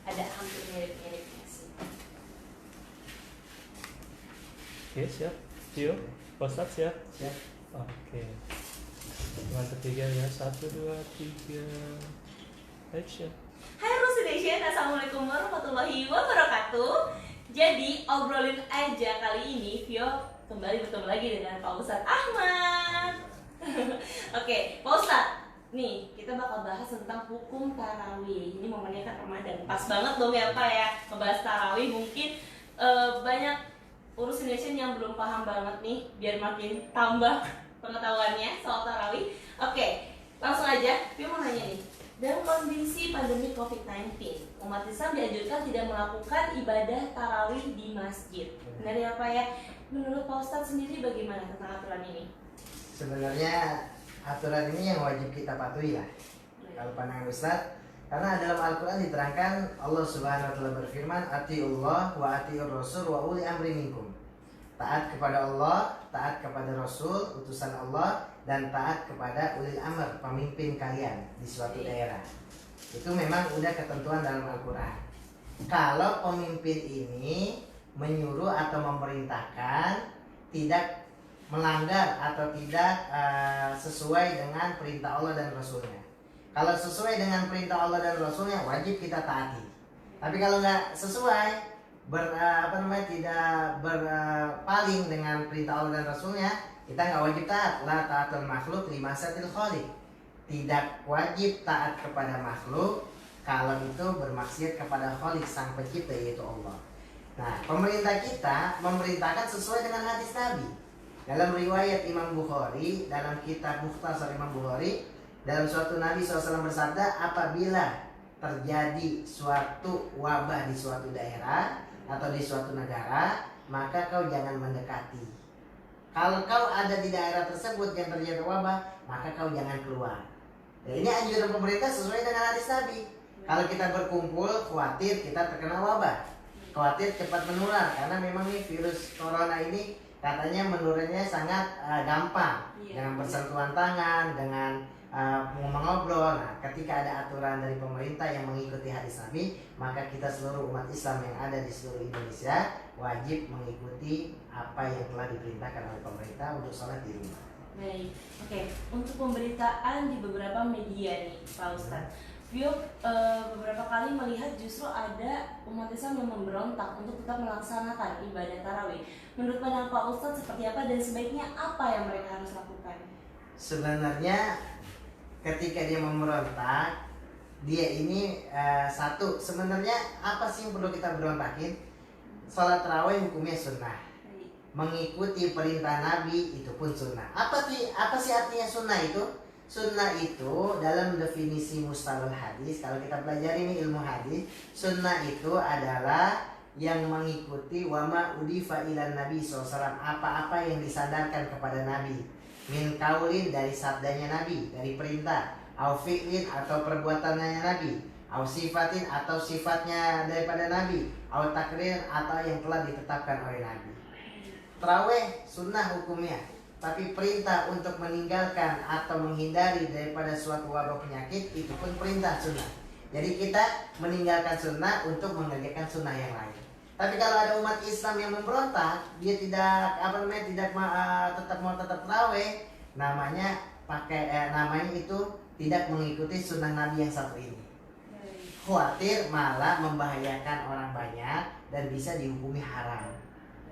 ada hampir mirip-miripnya sih. Oke, siap. Tio, Ustadz siap? Siap. Oke. Dengan ketiga ya, 1, 2, 3. Action. Hai Rusination, assalamualaikum warahmatullahi wabarakatuh. Jadi obrolin aja kali ini Vio kembali bertemu lagi dengan Pak Ustadz Ahmad. Oke, Pak Ustadz, nih kita bakal bahas tentang hukum tarawih. Ini momennya kan Ramadan, pas banget dong ya Pak ya ngebahas tarawih. Mungkin banyak Rusination yang belum paham banget nih, biar makin tambah pengetahuannya soal tarawih. Oke, langsung aja, Vio mau nanya nih. Dalam kondisi pandemi COVID-19, umat Islam dianjurkan tidak melakukan ibadah tarawih di masjid. Benar ya Pak ya? Menurut Pak Ustadz sendiri bagaimana tentang aturan ini? Sebenarnya aturan ini yang wajib kita patuhi lah. Kalau pandangan Ustaz, karena dalam Al-Quran diterangkan Allah Subhanahu wa Ta'ala berfirman, Atiullah wa atiur rasul wa uli amri minkum. Taat kepada Allah, taat kepada Rasul, utusan Allah, dan taat kepada ulil amr, pemimpin kalian di suatu daerah. Itu memang udah ketentuan dalam Al-Quran. Kalau pemimpin ini menyuruh atau memerintahkan tidak melanggar atau tidak sesuai dengan perintah Allah dan Rasulnya. Kalau sesuai dengan perintah Allah dan Rasulnya, wajib kita taati. Tapi kalau nggak sesuai, tidak berpaling dengan perintah Allah dan Rasulnya, kita nggak wajib taat. La taatul makhluk lima satil khaliq. Tidak wajib taat kepada makhluk kalau itu bermaksiat kepada Khaliq, sang pencipta, yaitu Allah. Nah, pemerintah kita memerintahkan sesuai dengan hadis Nabi. Dalam riwayat Imam Bukhari, dalam kitab Mukhtasar Imam Bukhari, dalam suatu Nabi SAW bersabda, apabila terjadi suatu wabah di suatu daerah atau di suatu negara, maka kau jangan mendekati. Kalau kau ada di daerah tersebut yang terjadi wabah, maka kau jangan keluar. Dan ini anjuran pemerintah sesuai dengan hadis Nabi. Kalau kita berkumpul, khawatir kita terkena wabah, khawatir cepat menular, karena memang nih virus corona ini katanya menurunnya sangat gampang, dengan bersentuhan tangan, dengan mengobrol. Nah, ketika ada aturan dari pemerintah yang mengikuti hadis Nabi, maka kita seluruh umat Islam yang ada di seluruh Indonesia wajib mengikuti apa yang telah diperintahkan oleh pemerintah untuk sholat di rumah. Baik, oke. Untuk pemberitaan di beberapa media nih, Pak Ustadz, Vio beberapa kali melihat justru ada umat Islam yang memberontak untuk tetap melaksanakan ibadah tarawih. Menurut pandangan Pak Ustadz seperti apa dan sebaiknya apa yang mereka harus lakukan? Sebenarnya ketika dia memberontak, dia ini satu, sebenarnya apa sih yang perlu kita berontakin? Sholat tarawih hukumnya sunnah, mengikuti perintah Nabi itu pun sunnah. Apa sih artinya sunnah itu? Sunnah itu dalam definisi mustalahul hadis, kalau kita pelajari ini ilmu hadis, sunnah itu adalah yang mengikuti wama udifa ilan Nabi SAW, apa-apa yang disandarkan kepada Nabi, min kaulin dari sabdanya Nabi, dari perintah, au fi'lin atau perbuatannya Nabi, au sifatin atau sifatnya daripada Nabi, au takrir atau yang telah ditetapkan oleh Nabi. Tarawih sunnah hukumnya, tapi perintah untuk meninggalkan atau menghindari daripada suatu wabah penyakit itu pun perintah sunnah. Jadi kita meninggalkan sunnah untuk mengerjakan sunnah yang lain. Tapi kalau ada umat Islam yang memberontak, dia tidak tetap tarawih, namanya itu tidak mengikuti sunnah Nabi yang satu ini. Khawatir malah membahayakan orang banyak dan bisa dihukumi haram.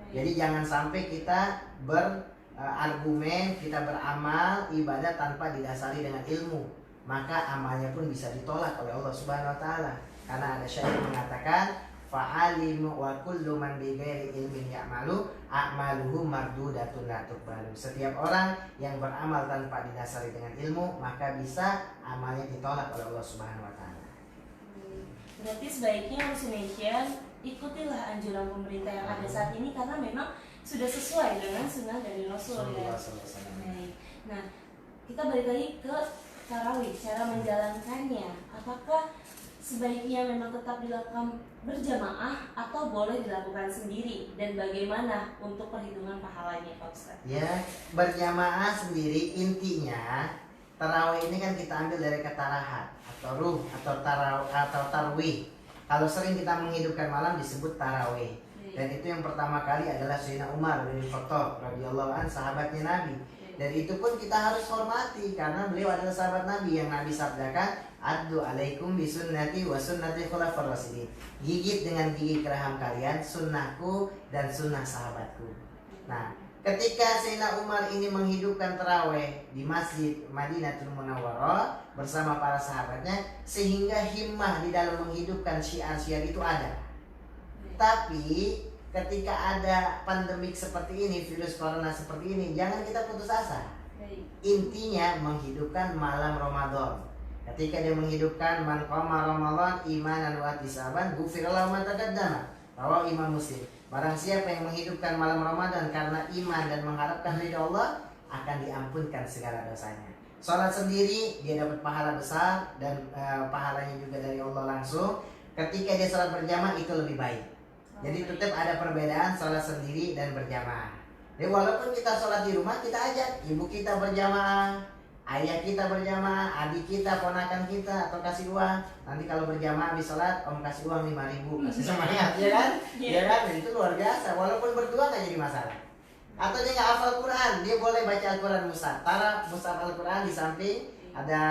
Jadi jangan sampai kita berargumen, kita beramal ibadah tanpa didasari dengan ilmu, maka amalnya pun bisa ditolak oleh Allah Subhanahu wa Ta'ala. Karena ada syair mengatakan, fa'alimu wa kullu man bighairi ilmin ya'malu a'maluhu mardudatun la tuqbalu. Setiap orang yang beramal tanpa didasari dengan ilmu, maka bisa amalnya ditolak oleh Allah Subhanahu wa Ta'ala. Berarti sebaiknya Rusination ikutilah anjuran pemerintah yang ada saat ini, karena memang sudah sesuai dengan sunnah dari Rasul ya. Nah, kita balik lagi ke tarawih, cara menjalankannya. Apakah sebaiknya memang tetap dilakukan berjamaah atau boleh dilakukan sendiri, dan bagaimana untuk perhitungan pahalanya, Pak Ustadz? Ya, berjamaah sendiri intinya tarawih ini kan kita ambil dari kata rahat atau ruh atau tarwih. Kalau sering kita menghidupkan malam disebut tarawih. Dan itu yang pertama kali adalah Sayyidina Umar bin Khattab radhiyallahu an, sahabatnya Nabi. Dan itu pun kita harus hormati karena beliau adalah sahabat Nabi yang Nabi sabdakan, "Addu alaikum bisunnati wa sunnati khulafar rasyidin." Gigit dengan gigi geraham kalian sunnahku dan sunnah sahabatku. Nah, ketika Sayyidina Umar ini menghidupkan tarawih di Masjid Madinatul Munawwarah bersama para sahabatnya, sehingga himmah di dalam menghidupkan syiar-syiar itu ada. Tapi ketika ada pandemik seperti ini, virus corona seperti ini, jangan kita putus asa. Intinya menghidupkan malam Ramadan. Ketika dia menghidupkan man qama Ramadan imanan wa ihtisaban ghufira lahu ma taqaddama. Rawahu Imam Muslim. Barang siapa yang menghidupkan malam Ramadan karena iman dan mengharapkan ridha Allah, akan diampunkan segala dosanya. Salat sendiri dia dapat pahala besar dan pahalanya juga dari Allah langsung. Ketika dia salat berjamaah itu lebih baik. Jadi tetap ada perbedaan sholat sendiri dan berjamaah. Jadi walaupun kita sholat di rumah, kita ajak ibu kita berjamaah, ayah kita berjamaah, adik kita, ponakan kita, atau kasih uang. Nanti kalau berjamaah habis sholat, om kasih uang 5.000, kasih semangat, ya kan? Ya kan? Dan itu luar biasa. Walaupun berdua nggak jadi masalah. Atau dia nggak hafal Quran, dia boleh baca Al-Quran mushaf. Taruh mushaf Al-Quran di samping, ada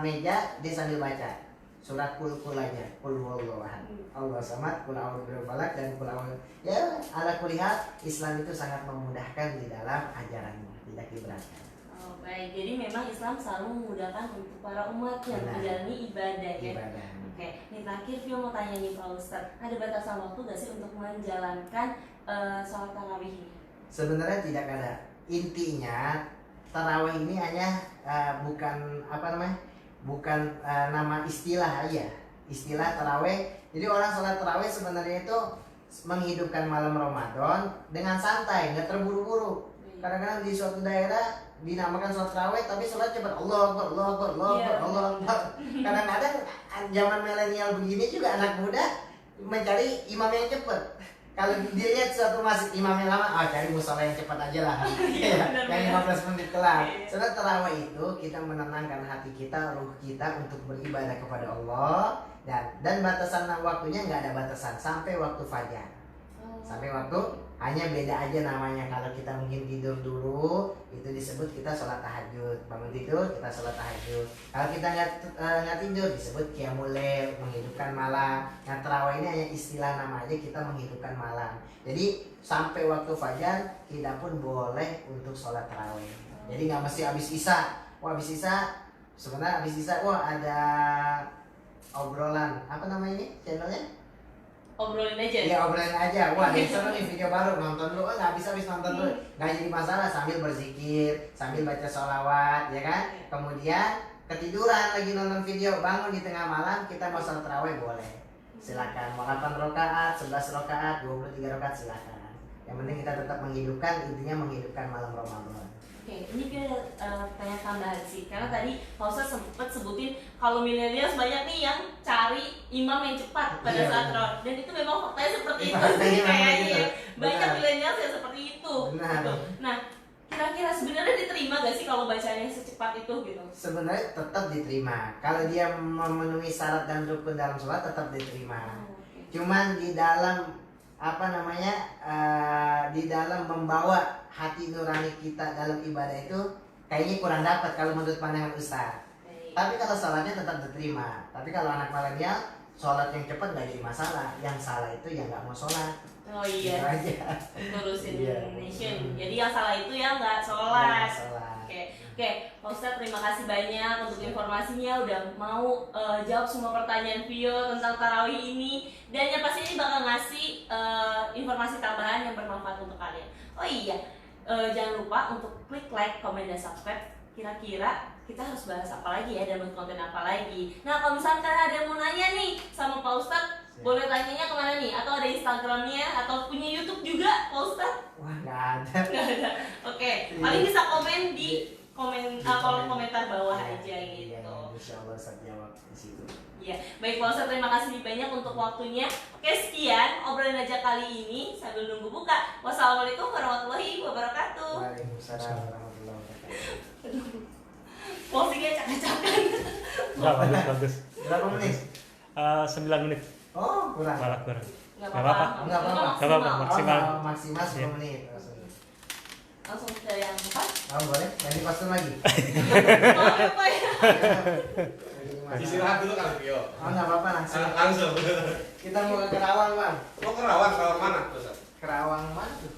meja, dia sambil baca. Surat kul aja, kul huwallahu ahad, Allah samad, kul a'udzu birabbil falaq dan kul a'udzu. Ya, ala kulli hal Islam itu sangat memudahkan di dalam ajarannya, tidak diberatkan. Oh, baik. Jadi memang Islam selalu memudahkan untuk para umat yang menjalani ibadah ya. Ibadah. Oke, ini terakhir Vio mau tanya nih Pak Ustadz, ada batasan waktu gak sih untuk menjalankan sholat tarawih ini? Sebenarnya tidak ada. Intinya tarawih ini hanya bukan apa namanya? Bukan nama istilah aja, istilah tarawih. Jadi orang sholat tarawih sebenarnya itu menghidupkan malam Ramadan dengan santai, nggak terburu-buru. Kadang-kadang di suatu daerah dinamakan sholat tarawih tapi sholat cepat, Allah Akbar, Allah Akbar, Allah Akbar, Allah Akbar. Kadang-kadang zaman milenial begini juga anak muda mencari imam yang cepat. Kalau dilihat suatu masjid imamnya lama, cari musola yang cepat aja lah. Yang 15 menit kelar. Setelah tarawih itu kita menenangkan hati kita, ruh kita untuk beribadah kepada Allah, dan batasan waktunya nggak ada batasan sampai waktu fajar. Sampai waktu, hanya beda aja namanya. Kalau kita mungkin tidur dulu, itu disebut kita sholat tahajud. Bangun tidur, kita sholat tahajud. Kalau kita nggak tidur, disebut qiyamul lail, menghidupkan malam. Nah, tarawih ini hanya istilah nama aja, kita menghidupkan malam. Jadi sampai waktu fajar, kita pun boleh untuk sholat tarawih. Jadi nggak mesti habis isya. Wah, habis isya, sebenarnya habis isya, wah ada obrolan. Apa namanya ini channelnya? Obrolin aja. Iya, obrolin aja. Wah, ini seru nih video baru, nonton dulu. Nggak habis nonton dulu. Nggak jadi masalah, sambil berzikir, sambil baca sholawat, ya kan? Kemudian ketiduran lagi nonton video, bangun di tengah malam, kita mau sholat tarawih boleh. Silakan. Mau 8 rakaat, 11 rakaat, 23 rakaat silakan. Yang penting kita tetap menghidupkan, intinya menghidupkan malam Ramadan. Oke, ini kita tanya tambahan sih, karena tadi Pak Ustadz sempat sebutin kalau milenial banyak nih yang cari imam yang cepat pada saat tarawih, dan itu memang faktanya seperti itu sih kayaknya ya. Banyak milenial yang seperti itu. Gitu. Nah, kira-kira sebenarnya diterima gak sih kalau bacanya secepat itu gitu? Sebenarnya tetap diterima. Kalau dia memenuhi syarat dan rukun dalam sholat tetap diterima. Cuman di dalam di dalam membawa hati nurani kita dalam ibadah itu kayaknya kurang dapat kalau menurut pandangan Ustaz. Tapi kalau sholatnya tetap diterima. Tapi kalau anak milenial sholat yang cepat nggak jadi masalah. Yang salah itu yang nggak mau sholat. Oh iya. Gitu aja. Ngurusin Iya. nation. Jadi yang salah itu ya nggak sholat. Sholat. Oke, Pak Ustadz terima kasih banyak untuk informasinya, udah mau jawab semua pertanyaan Vio tentang tarawih ini, dan yang pasti ini bakal ngasih informasi tambahan yang bermanfaat untuk kalian. Oh iya, jangan lupa untuk klik like, comment, dan subscribe. Kira-kira kita harus bahas apa lagi ya, dan konten apa lagi. Nah, kalau misalkan ada yang mau nanya nih sama Pak Ustadz, boleh tanyanya kemana nih? Atau ada Instagramnya, atau punya YouTube juga Pak Ustadz? Wah, nggak ada. Nggak ada. Oke, paling bisa komen di kolom komentar bawah aja gitu. Insya Allah saya jawab di situ. Iya, baik Pak Ustadz, terima kasih banyak untuk waktunya. Oke, sekian obrolan aja kali ini sambil nunggu buka. Wassalamualaikum warahmatullahi wabarakatuh. Waalaikumsalam warahmatullahi wabarakatuh. Closingnya acak-acakan. Bagus. Berapa menit? 9 menit. Oh, kurang. Malah kurang. Nggak Nggak apa-apa. apa-apa. Nggak apa-apa. Nggak apa-apa, Oh, maksimal. maksimal 10 Iya. menit. Langsung ke yang empat. Oh, boleh. Ganti kostum lagi. Maaf ya Pak ya. Istirahat dulu kali Vio. Oh, nggak apa-apa langsung. Langsung. Kita mau ke Kerawang, Bang. Mau Kerawang, Kerawang mana? Ustaz? Kerawang mana tuh?